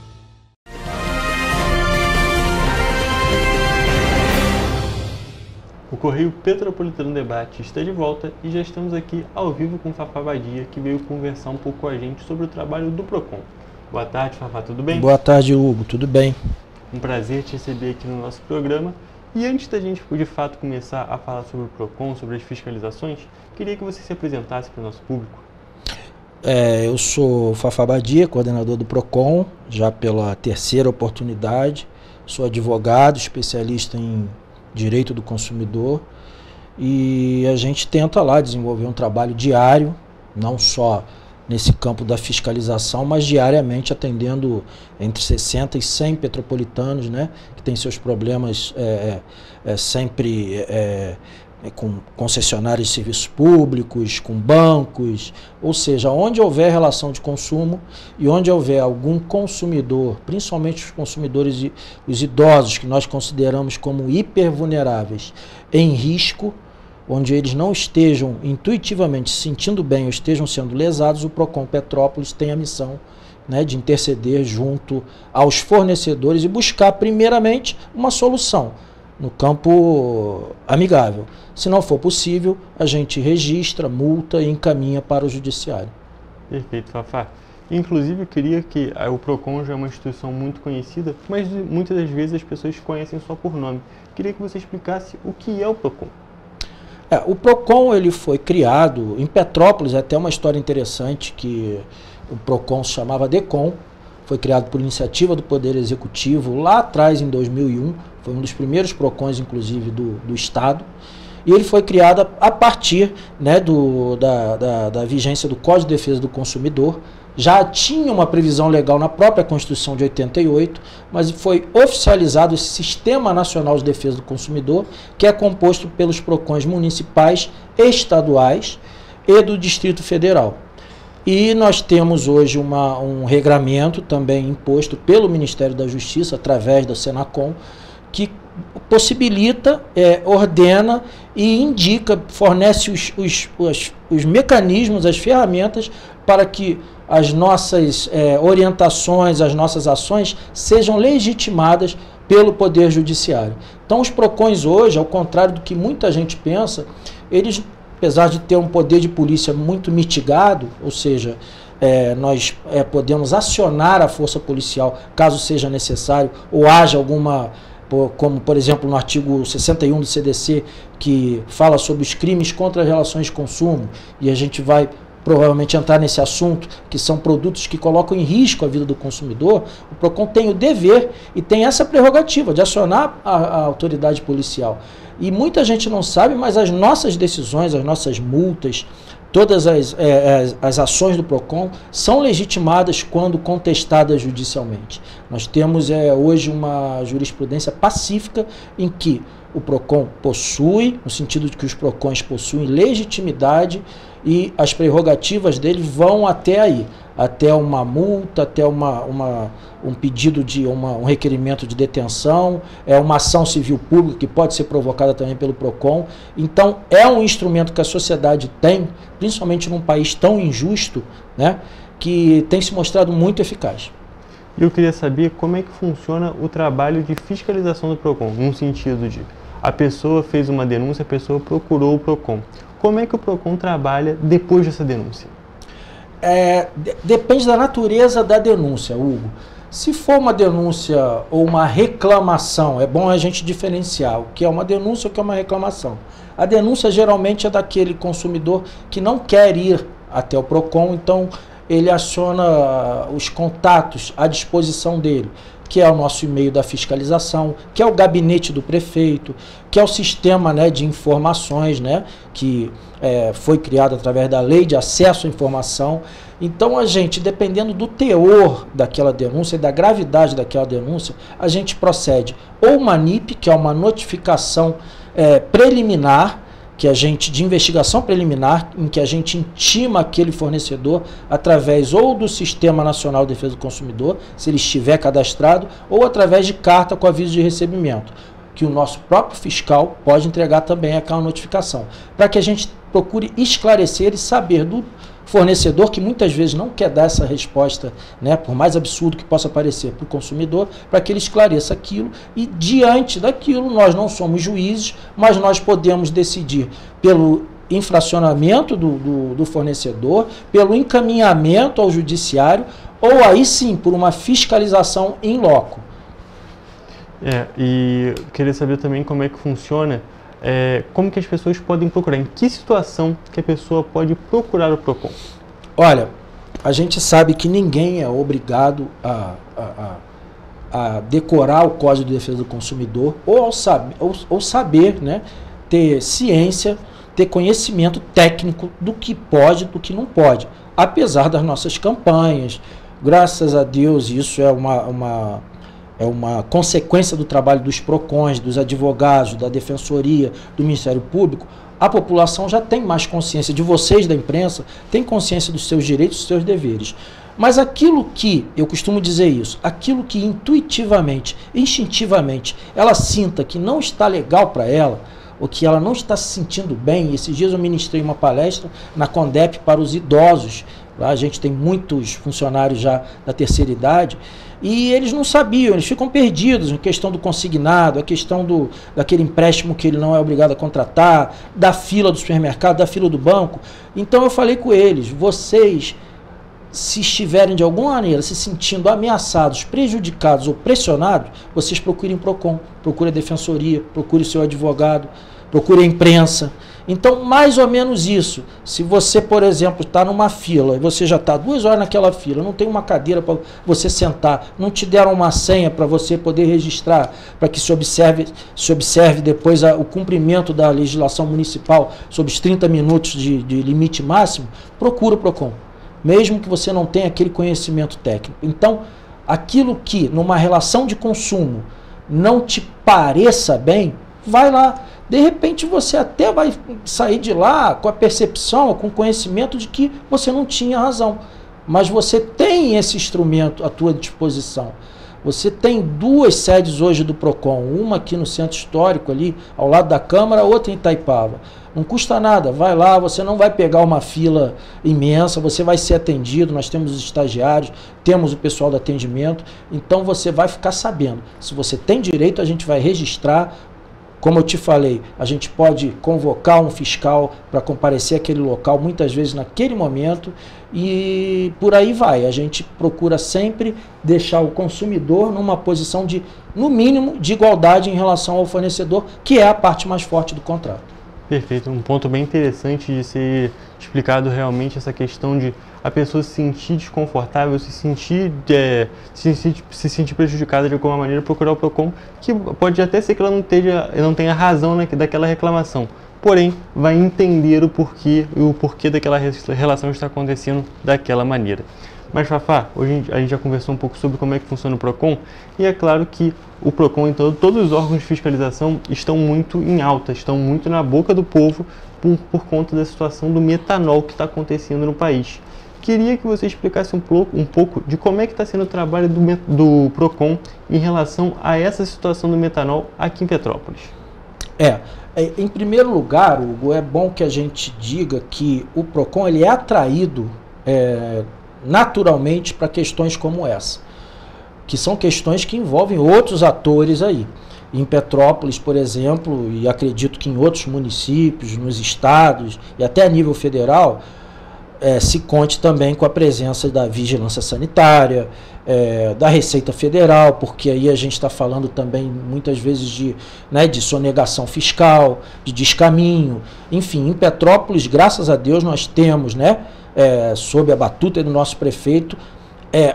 O Correio Petropolitano Debate está de volta e já estamos aqui ao vivo com o Fafá Badia, que veio conversar um pouco com a gente sobre o trabalho do PROCON. Boa tarde, Fafá, tudo bem? Boa tarde, Hugo, tudo bem? Um prazer te receber aqui no nosso programa. E antes da gente, de fato, começar a falar sobre o PROCON, sobre as fiscalizações, queria que você se apresentasse para o nosso público. Eu sou Fafá Badia, coordenador do PROCON, já pela terceira oportunidade. Sou advogado, especialista em direito do consumidor, e a gente tenta lá desenvolver um trabalho diário, não só nesse campo da fiscalização, mas diariamente atendendo entre 60 e 100 petropolitanos, né, que têm seus problemas sempre com concessionários de serviços públicos, com bancos, ou seja, onde houver relação de consumo e onde houver algum consumidor, principalmente os consumidores, os idosos, que nós consideramos como hipervulneráveis, em risco, onde eles não estejam intuitivamente se sentindo bem ou estejam sendo lesados, o PROCON Petrópolis tem a missão, né, de interceder junto aos fornecedores e buscar primeiramente uma solução no campo amigável. Se não for possível, a gente registra, multa e encaminha para o judiciário. Perfeito, Fafá. Inclusive, eu queria que o PROCON já é uma instituição muito conhecida, mas muitas das vezes as pessoas conhecem só por nome. Queria que você explicasse o que é o PROCON. O PROCON ele foi criado em Petrópolis, até uma história interessante, que o PROCON se chamava DECOM, foi criado por iniciativa do Poder Executivo lá atrás, em 2001, foi um dos primeiros PROCONs, inclusive, do Estado, e ele foi criado a partir, né, da vigência do Código de Defesa do Consumidor. Já tinha uma previsão legal na própria Constituição de 88, mas foi oficializado esse Sistema Nacional de Defesa do Consumidor, que é composto pelos PROCONs municipais, estaduais e do Distrito Federal. E nós temos hoje um regramento também imposto pelo Ministério da Justiça, através da Senacom, que possibilita, ordena e indica, fornece os mecanismos, as ferramentas para que as nossas orientações, as nossas ações sejam legitimadas pelo Poder Judiciário. Então os PROCONs hoje, ao contrário do que muita gente pensa, eles, apesar de ter um poder de polícia muito mitigado, ou seja, nós podemos acionar a força policial caso seja necessário, ou haja alguma, como por exemplo no artigo 61 do CDC, que fala sobre os crimes contra as relações de consumo, e a gente vai provavelmente entrar nesse assunto, que são produtos que colocam em risco a vida do consumidor. O PROCON tem o dever e tem essa prerrogativa de acionar a autoridade policial. E muita gente não sabe, mas as nossas decisões, as nossas multas, todas as ações do PROCON são legitimadas quando contestadas judicialmente. Nós temos hoje uma jurisprudência pacífica em que o PROCON possui, no sentido de que os PROCONs possuem legitimidade e as prerrogativas deles vão até aí, até uma multa, até um pedido de um requerimento de detenção, uma ação civil pública que pode ser provocada também pelo PROCON. Então é um instrumento que a sociedade tem, principalmente num país tão injusto, né, que tem se mostrado muito eficaz. Eu queria saber como é que funciona o trabalho de fiscalização do PROCON, no sentido de a pessoa fez uma denúncia, a pessoa procurou o PROCON. Como é que o PROCON trabalha depois dessa denúncia? Depende da natureza da denúncia, Hugo. Se for uma denúncia ou uma reclamação, é bom a gente diferenciar o que é uma denúncia e o que é uma reclamação. A denúncia geralmente é daquele consumidor que não quer ir até o PROCON, então ele aciona os contatos à disposição dele, que é o nosso e-mail da fiscalização, que é o gabinete do prefeito, que é o sistema, né, de informações, né, que foi criado através da lei de acesso à informação. Então a gente, dependendo do teor daquela denúncia e da gravidade daquela denúncia, a gente procede ou uma NIP, que é uma notificação preliminar, que a gente, de investigação preliminar, em que a gente intima aquele fornecedor através ou do Sistema Nacional de Defesa do Consumidor, se ele estiver cadastrado, ou através de carta com aviso de recebimento, que o nosso próprio fiscal pode entregar também aquela notificação, para que a gente procure esclarecer e saber do fornecedor, que muitas vezes não quer dar essa resposta, né, por mais absurdo que possa parecer para o consumidor, para que ele esclareça aquilo, e diante daquilo nós não somos juízes, mas nós podemos decidir pelo infracionamento do fornecedor, pelo encaminhamento ao judiciário, ou aí sim por uma fiscalização in loco. E queria saber também como é que funciona, como que as pessoas podem procurar, em que situação que a pessoa pode procurar o PROCON? Olha, a gente sabe que ninguém é obrigado a decorar o Código de Defesa do Consumidor ou saber, né, ter ciência, ter conhecimento técnico do que pode, do que não pode. Apesar das nossas campanhas, graças a Deus, isso é uma consequência do trabalho dos PROCONs, dos advogados, da Defensoria, do Ministério Público. A população já tem mais consciência, de vocês da imprensa, tem consciência dos seus direitos, dos seus deveres. Mas aquilo que, eu costumo dizer isso, aquilo que intuitivamente, instintivamente, ela sinta que não está legal para ela, ou que ela não está se sentindo bem. Esses dias eu ministrei uma palestra na CONDEP para os idosos. Lá a gente tem muitos funcionários já da terceira idade, e eles não sabiam, eles ficam perdidos em questão do consignado, a questão daquele empréstimo que ele não é obrigado a contratar, da fila do supermercado, da fila do banco. Então eu falei com eles, vocês, se estiverem de alguma maneira se sentindo ameaçados, prejudicados ou pressionados, vocês procurem o PROCON, procurem a Defensoria, procurem o seu advogado, procurem a imprensa. Então, mais ou menos isso. Se você, por exemplo, está numa fila e você já está 2 horas naquela fila, não tem uma cadeira para você sentar, não te deram uma senha para você poder registrar, para que se observe depois o cumprimento da legislação municipal sobre os 30 minutos de limite máximo, procura o PROCON, mesmo que você não tenha aquele conhecimento técnico. Então, aquilo que numa relação de consumo não te pareça bem, vai lá. De repente você até vai sair de lá com a percepção, com o conhecimento de que você não tinha razão. Mas você tem esse instrumento à tua disposição. Você tem 2 sedes hoje do PROCON, uma aqui no Centro Histórico, ali ao lado da Câmara, outra em Itaipava. Não custa nada, vai lá, você não vai pegar uma fila imensa, você vai ser atendido, nós temos os estagiários, temos o pessoal do atendimento, então você vai ficar sabendo. Se você tem direito, a gente vai registrar. Como eu te falei, a gente pode convocar um fiscal para comparecer àquele local, muitas vezes naquele momento, e por aí vai. A gente procura sempre deixar o consumidor numa posição de, no mínimo, de igualdade em relação ao fornecedor, que é a parte mais forte do contrato. Perfeito, um ponto bem interessante de ser explicado realmente essa questão de a pessoa se sentir desconfortável, se sentir prejudicada de alguma maneira, procurar o PROCON, que pode até ser que ela não tenha razão daquela reclamação, porém vai entender o porquê daquela relação está acontecendo daquela maneira. Mas, Fafá, hoje a gente já conversou um pouco sobre como é que funciona o PROCON, e é claro que o PROCON, então, todos os órgãos de fiscalização estão muito em alta, estão muito na boca do povo por conta da situação do metanol que está acontecendo no país. Queria que você explicasse um pouco de como é que está sendo o trabalho do PROCON em relação a essa situação do metanol aqui em Petrópolis. Em primeiro lugar, Hugo, é bom que a gente diga que o PROCON ele é atraído naturalmente para questões como essa, que são questões que envolvem outros atores aí. Em Petrópolis, por exemplo, e acredito que em outros municípios, nos estados e até a nível federal, se conte também com a presença da vigilância sanitária, da Receita Federal, porque aí a gente está falando também muitas vezes de sonegação fiscal, de descaminho. Enfim, em Petrópolis, graças a Deus, nós temos, sob a batuta do nosso prefeito,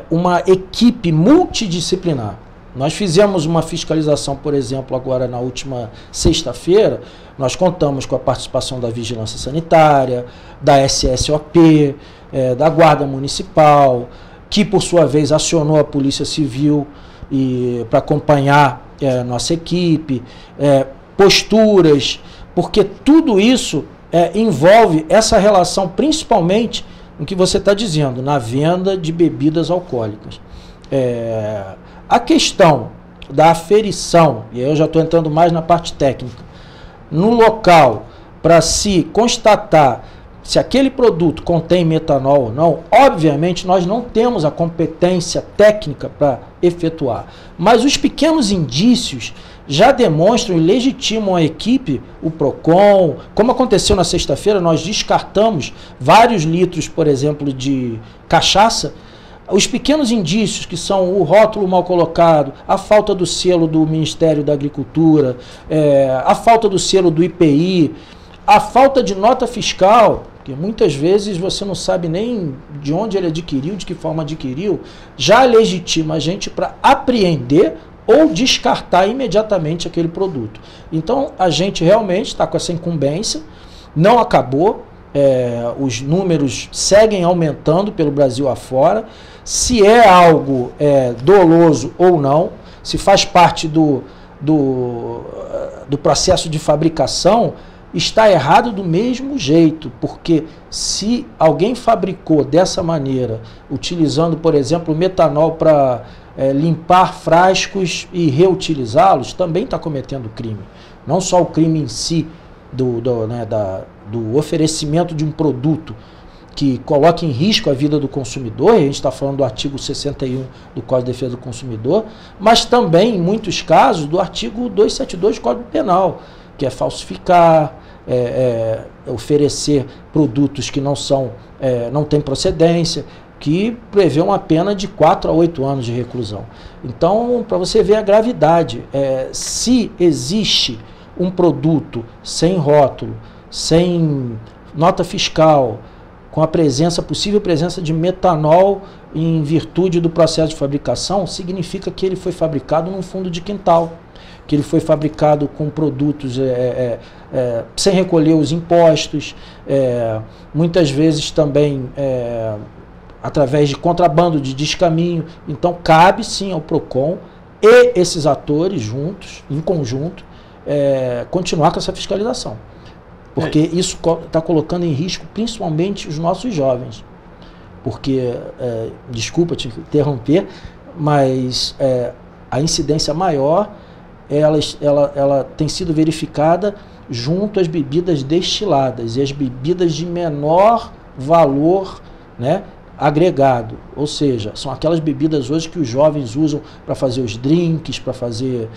uma equipe multidisciplinar. Nós fizemos uma fiscalização, por exemplo, agora na última sexta-feira, nós contamos com a participação da Vigilância Sanitária, da SSOP, da Guarda Municipal, que por sua vez acionou a Polícia Civil para acompanhar nossa equipe, posturas, porque tudo isso envolve essa relação, principalmente no que você está dizendo, na venda de bebidas alcoólicas. A questão da aferição, e aí eu já estou entrando mais na parte técnica, no local, para se constatar se aquele produto contém metanol ou não, obviamente nós não temos a competência técnica para efetuar. Mas os pequenos indícios já demonstram e legitimam a equipe, o PROCON. Como aconteceu na sexta-feira, nós descartamos vários litros, por exemplo, de cachaça. Os pequenos indícios, que são o rótulo mal colocado, a falta do selo do Ministério da Agricultura, a falta do selo do IPI, a falta de nota fiscal, que muitas vezes você não sabe nem de onde ele adquiriu, de que forma adquiriu, já legitima a gente para apreender ou descartar imediatamente aquele produto. Então, a gente realmente está com essa incumbência, não acabou, os números seguem aumentando pelo Brasil afora. Se é algo doloso ou não, se faz parte do processo de fabricação, está errado do mesmo jeito, porque se alguém fabricou dessa maneira, utilizando, por exemplo, metanol para limpar frascos e reutilizá-los, também está cometendo crime. Não só o crime em si do oferecimento de um produto que coloca em risco a vida do consumidor, e a gente está falando do artigo 61 do Código de Defesa do Consumidor, mas também, em muitos casos, do artigo 272 do Código Penal, que é falsificar, oferecer produtos que não têm procedência, que prevê uma pena de 4 a 8 anos de reclusão. Então, para você ver a gravidade, se existe um produto sem rótulo, sem nota fiscal, com a possível presença de metanol em virtude do processo de fabricação, significa que ele foi fabricado num fundo de quintal, que ele foi fabricado com produtos sem recolher os impostos, muitas vezes também através de contrabando, de descaminho. Então, cabe sim ao PROCON e esses atores juntos, em conjunto, continuar com essa fiscalização. Porque isso está colocando em risco principalmente os nossos jovens. Porque, desculpa te interromper, mas a incidência maior ela tem sido verificada junto às bebidas destiladas e as bebidas de menor valor, agregado. Ou seja, são aquelas bebidas hoje que os jovens usam para fazer os drinks, para fazer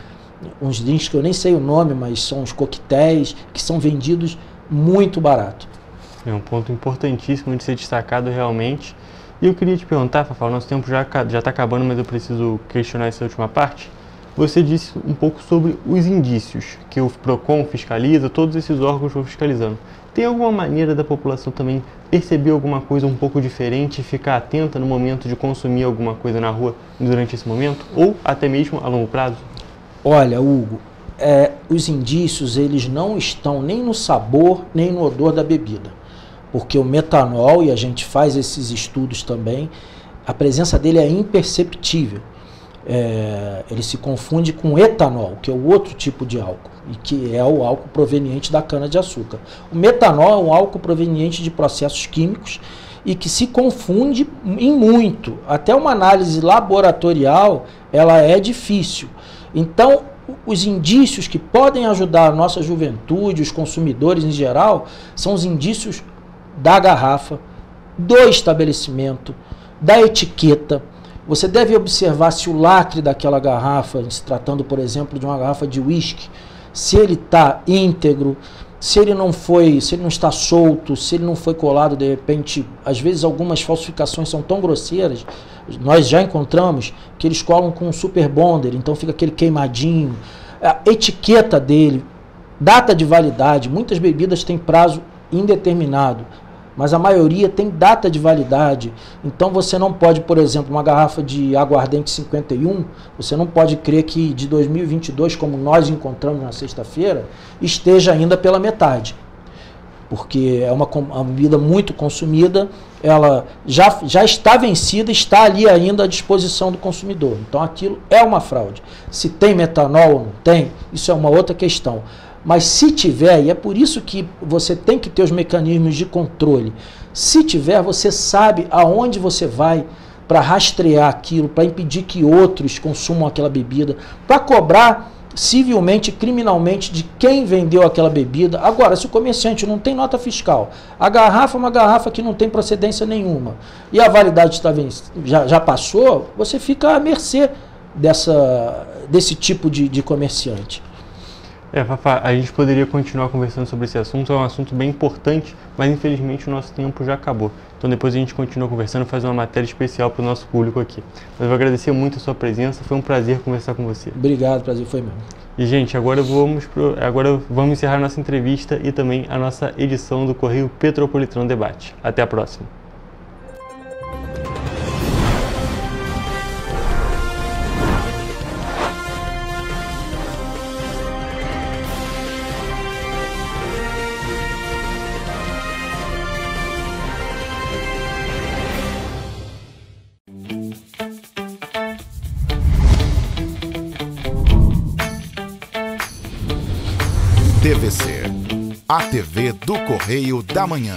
uns drinks que eu nem sei o nome, mas são os coquetéis que são vendidos muito barato. É um ponto importantíssimo de ser destacado realmente. E eu queria te perguntar, Fafá, o nosso tempo já está acabando, mas eu preciso questionar essa última parte. Você disse um pouco sobre os indícios que o PROCON fiscaliza, todos esses órgãos vão fiscalizando. Tem alguma maneira da população também perceber alguma coisa um pouco diferente e ficar atenta no momento de consumir alguma coisa na rua durante esse momento? Ou até mesmo a longo prazo? Olha, Hugo, os indícios eles não estão nem no sabor, nem no odor da bebida. Porque o metanol, e a gente faz esses estudos também, a presença dele é imperceptível. Ele se confunde com etanol, que é o outro tipo de álcool, e que é o álcool proveniente da cana-de-açúcar. O metanol é um álcool proveniente de processos químicos e que se confunde em muito. Até uma análise laboratorial, ela é difícil. Então, os indícios que podem ajudar a nossa juventude, os consumidores em geral, são os indícios da garrafa, do estabelecimento, da etiqueta. Você deve observar se o lacre daquela garrafa, se tratando, por exemplo, de uma garrafa de uísque, se ele está íntegro, se ele não está solto, se ele não foi colado, de repente, às vezes algumas falsificações são tão grosseiras, nós já encontramos que eles colam com um super bonder, então fica aquele queimadinho, a etiqueta dele, data de validade, muitas bebidas têm prazo indeterminado, mas a maioria tem data de validade. Então você não pode, por exemplo, uma garrafa de aguardente 51, você não pode crer que de 2022, como nós encontramos na sexta-feira, esteja ainda pela metade. Porque é uma bebida muito consumida, ela já está vencida, está ali ainda à disposição do consumidor. Então aquilo é uma fraude. Se tem metanol ou não tem, isso é uma outra questão. Mas se tiver, e é por isso que você tem que ter os mecanismos de controle, se tiver, você sabe aonde você vai para rastrear aquilo, para impedir que outros consumam aquela bebida, para cobrar civilmente, criminalmente de quem vendeu aquela bebida. Agora, se o comerciante não tem nota fiscal, a garrafa é uma garrafa que não tem procedência nenhuma, e a validade já passou, você fica à mercê desse tipo de comerciante. Fafá, a gente poderia continuar conversando sobre esse assunto, é um assunto bem importante, mas infelizmente o nosso tempo já acabou. Então depois a gente continua conversando, faz uma matéria especial para o nosso público aqui. Mas eu vou agradecer muito a sua presença, foi um prazer conversar com você. Obrigado, prazer foi meu. E gente, agora vamos encerrar nossa entrevista e também a nossa edição do Correio Petropolitano Debate. Até a próxima. TVC, a TV do Correio da Manhã.